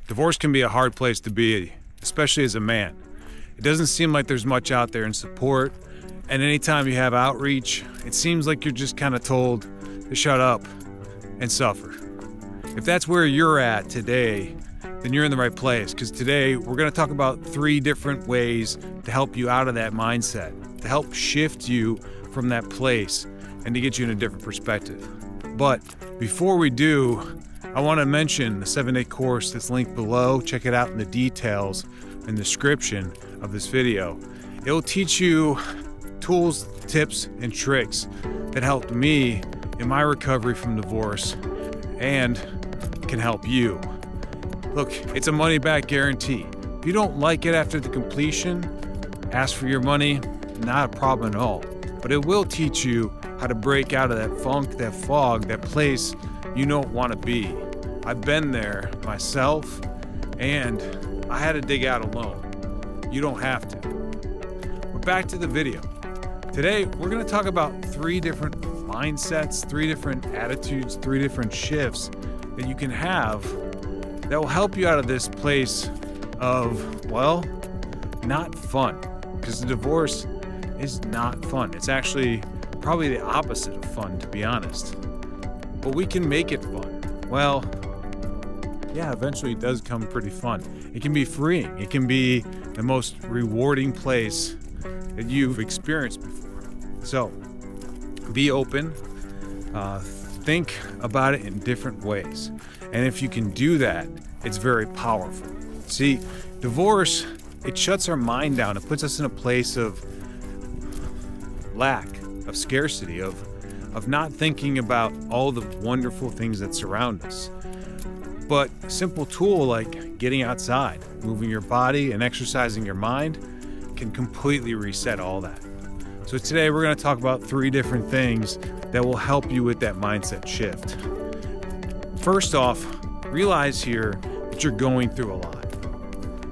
Divorce can be a hard place to be, especially as a man. It doesn't seem like there's much out there in support, and anytime you have outreach, it seems like you're just kind of told to shut up and suffer. If that's where you're at today, then you're in the right place, because today we're going to talk about 3 different ways to help you out of that mindset, to help shift you from that place and to get you in a different perspective. But before we do, I want to mention the 7-day course that's linked below. Check it out in the details in the description of this video. It will teach you tools, tips, and tricks that helped me in my recovery from divorce and can help you. Look, it's a money-back guarantee. If you don't like it after the completion, ask for your money, not a problem at all. But it will teach you how to break out of that funk, that fog, that place you don't want to be. I've been there myself, and I had to dig out alone. You don't have to. But back to the video. Today, we're going to talk about 3 different mindsets, 3 different attitudes, 3 different shifts that you can have that will help you out of this place of, well, not fun. Because the divorce is not fun. It's actually probably the opposite of fun, to be honest. But we can make it fun. Well, yeah, eventually it does come pretty fun. It can be freeing. It can be the most rewarding place that you've experienced before. So, be open. Think about it in different ways. And if you can do that, it's very powerful. See, divorce, it shuts our mind down. It puts us in a place of lack, of scarcity, of not thinking about all the wonderful things that surround us. But a simple tool like getting outside, moving your body, and exercising your mind can completely reset all that. So today we're going to talk about 3 different things that will help you with that mindset shift. First off, realize here that you're going through a lot,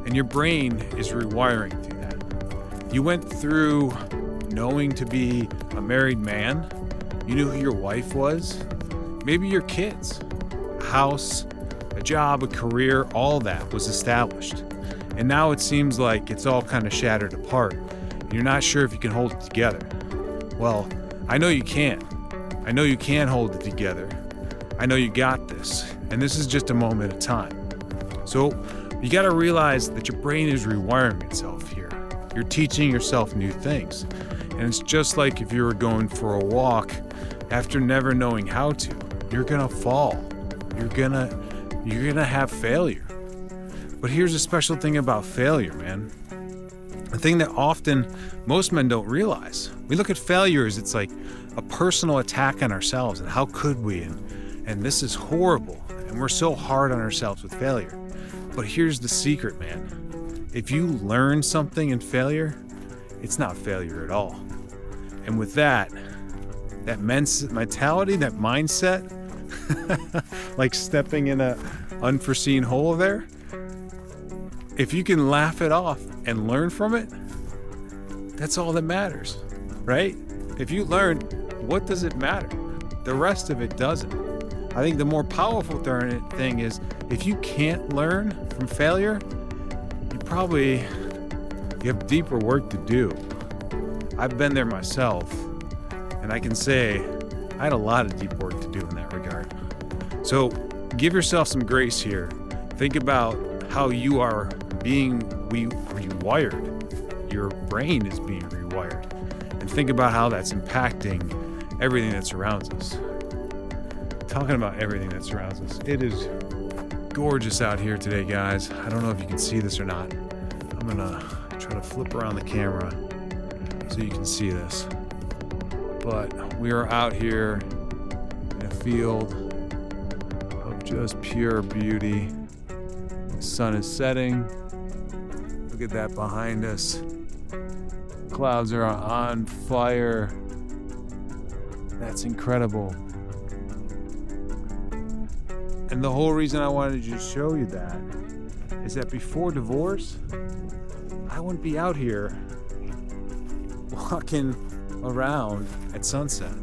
and your brain is rewiring through that. You went through knowing to be a married man. You knew who your wife was, maybe your kids, a house, a job, a career, all that was established. And now it seems like it's all kind of shattered apart. And you're not sure if you can hold it together. Well, I know you can. I know you can hold it together. I know you got this. And this is just a moment of time. So you got to realize that your brain is rewiring itself here. You're teaching yourself new things. And it's just like if you were going for a walk after never knowing how to. You're gonna fall. You're gonna have failure. But here's a special thing about failure, man. The thing that often most men don't realize. We look at failure as it's like a personal attack on ourselves, and how could we? And this is horrible. And we're so hard on ourselves with failure. But here's the secret, man. If you learn something in failure, it's not failure at all. And with that mentality, that mindset, like stepping in an unforeseen hole there, if you can laugh it off and learn from it, that's all that matters, right? If you learn, what does it matter? The rest of it doesn't. I think the more powerful thing is, if you can't learn from failure, you have deeper work to do. I've been there myself, and I can say I had a lot of deep work to do in that regard. So give yourself some grace here. Think about how you are being rewired. Your brain is being rewired. And think about how that's impacting everything that surrounds us. Talking about everything that surrounds us. It is gorgeous out here today, guys. I don't know if you can see this or not. I'm gonna try to flip around the camera so you can see this. But we are out here in a field of just pure beauty. The sun is setting. Look at that behind us. Clouds are on fire. That's incredible. And the whole reason I wanted to show you that is that before divorce, I wouldn't be out here walking around at sunset.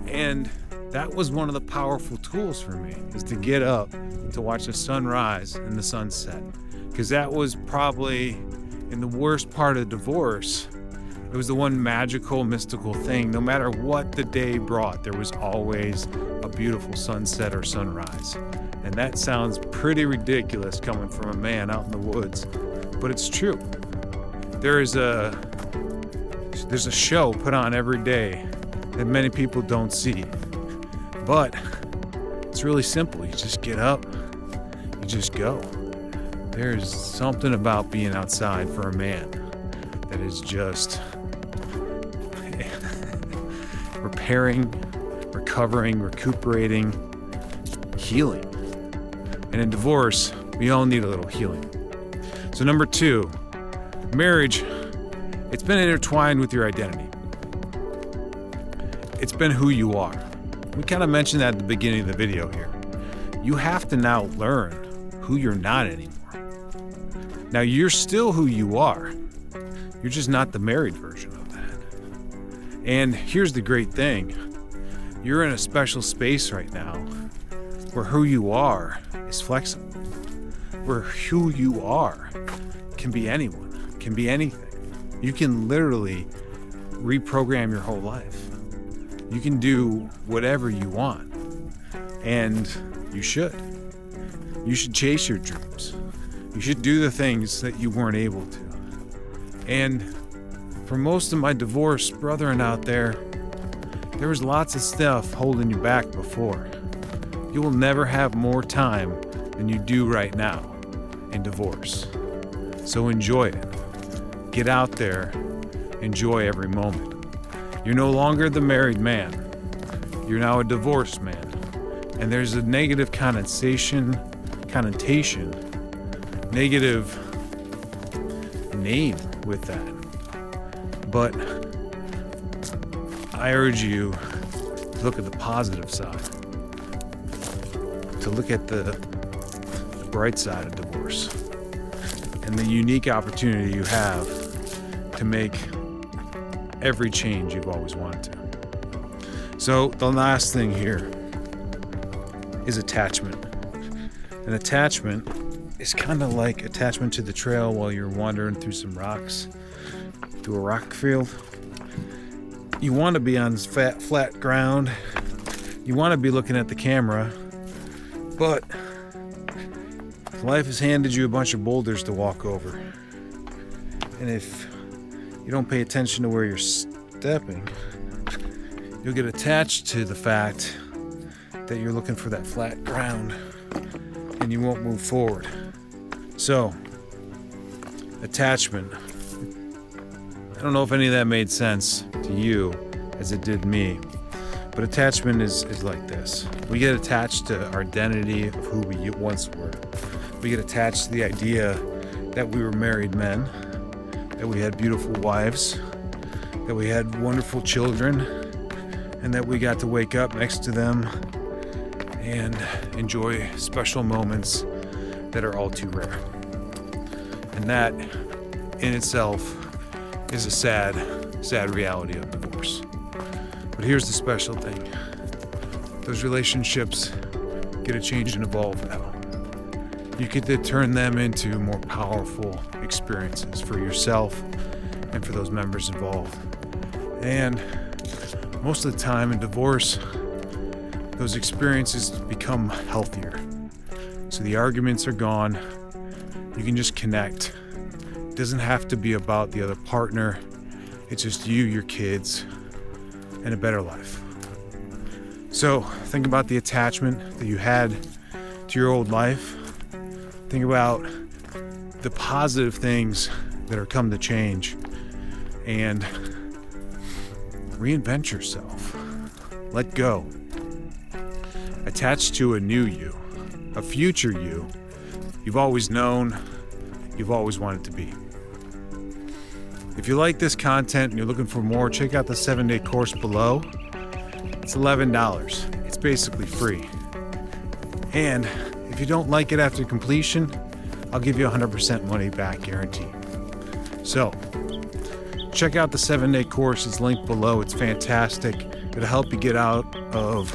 And that was one of the powerful tools for me, is to get up to watch the sunrise and the sunset. Because that was probably, in the worst part of divorce, it was the one magical, mystical thing. No matter what the day brought, there was always a beautiful sunset or sunrise. And that sounds pretty ridiculous coming from a man out in the woods, but it's true. There's a show put on every day that many people don't see. But it's really simple. You just get up, you just go. There's something about being outside for a man that is just repairing, recovering, recuperating, healing. And in divorce, we all need a little healing. So number 2, marriage, it's been intertwined with your identity. It's been who you are. We kind of mentioned that at the beginning of the video here. You have to now learn who you're not anymore. Now, you're still who you are. You're just not the married version of that. And here's the great thing. You're in a special space right now where who you are is flexible. Where who you are can be anyone, can be anything. You can literally reprogram your whole life. You can do whatever you want. And you should. You should chase your dreams. You should do the things that you weren't able to. And for most of my divorced brethren out there was lots of stuff holding you back before. You will never have more time than you do right now in divorce. So enjoy it. Get out there. Enjoy every moment. You're no longer the married man. You're now a divorced man. And there's a negative connotation, negative name with that. But I urge you to look at the positive side, to look at the bright side of divorce and the unique opportunity you have to make every change you've always wanted to. So the last thing here is attachment. An attachment is kind of like attachment to the trail while you're wandering through some rocks, through a rock field. You want to be on flat ground. You want to be looking at the camera, but life has handed you a bunch of boulders to walk over. And if you don't pay attention to where you're stepping, you'll get attached to the fact that you're looking for that flat ground and you won't move forward. So, attachment. I don't know if any of that made sense to you as it did me, but attachment is like this. We get attached to our identity of who we once were. We get attached to the idea that we were married men, that we had beautiful wives, that we had wonderful children, and that we got to wake up next to them and enjoy special moments that are all too rare. And that in itself is a sad reality of divorce. But here's the special thing. Those relationships get to change and evolve now. You get to turn them into more powerful experiences for yourself and for those members involved. And most of the time in divorce, those experiences become healthier. So the arguments are gone. You can just connect. It doesn't have to be about the other partner. It's just you, your kids, and a better life. So think about the attachment that you had to your old life. Think about the positive things that are come to change and reinvent yourself. Let go. Attach to a new you, a future you you've always known, you've always wanted to be. If you like this content and you're looking for more, check out the 7-day course below. It's $11. It's basically free. And if you don't like it after completion, I'll give you 100% money back guarantee. So, check out the 7-day course. It's linked below. It's fantastic. It'll help you get out of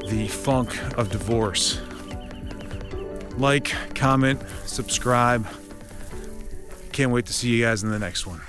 the funk of divorce. Like, comment, subscribe. Can't wait to see you guys in the next one.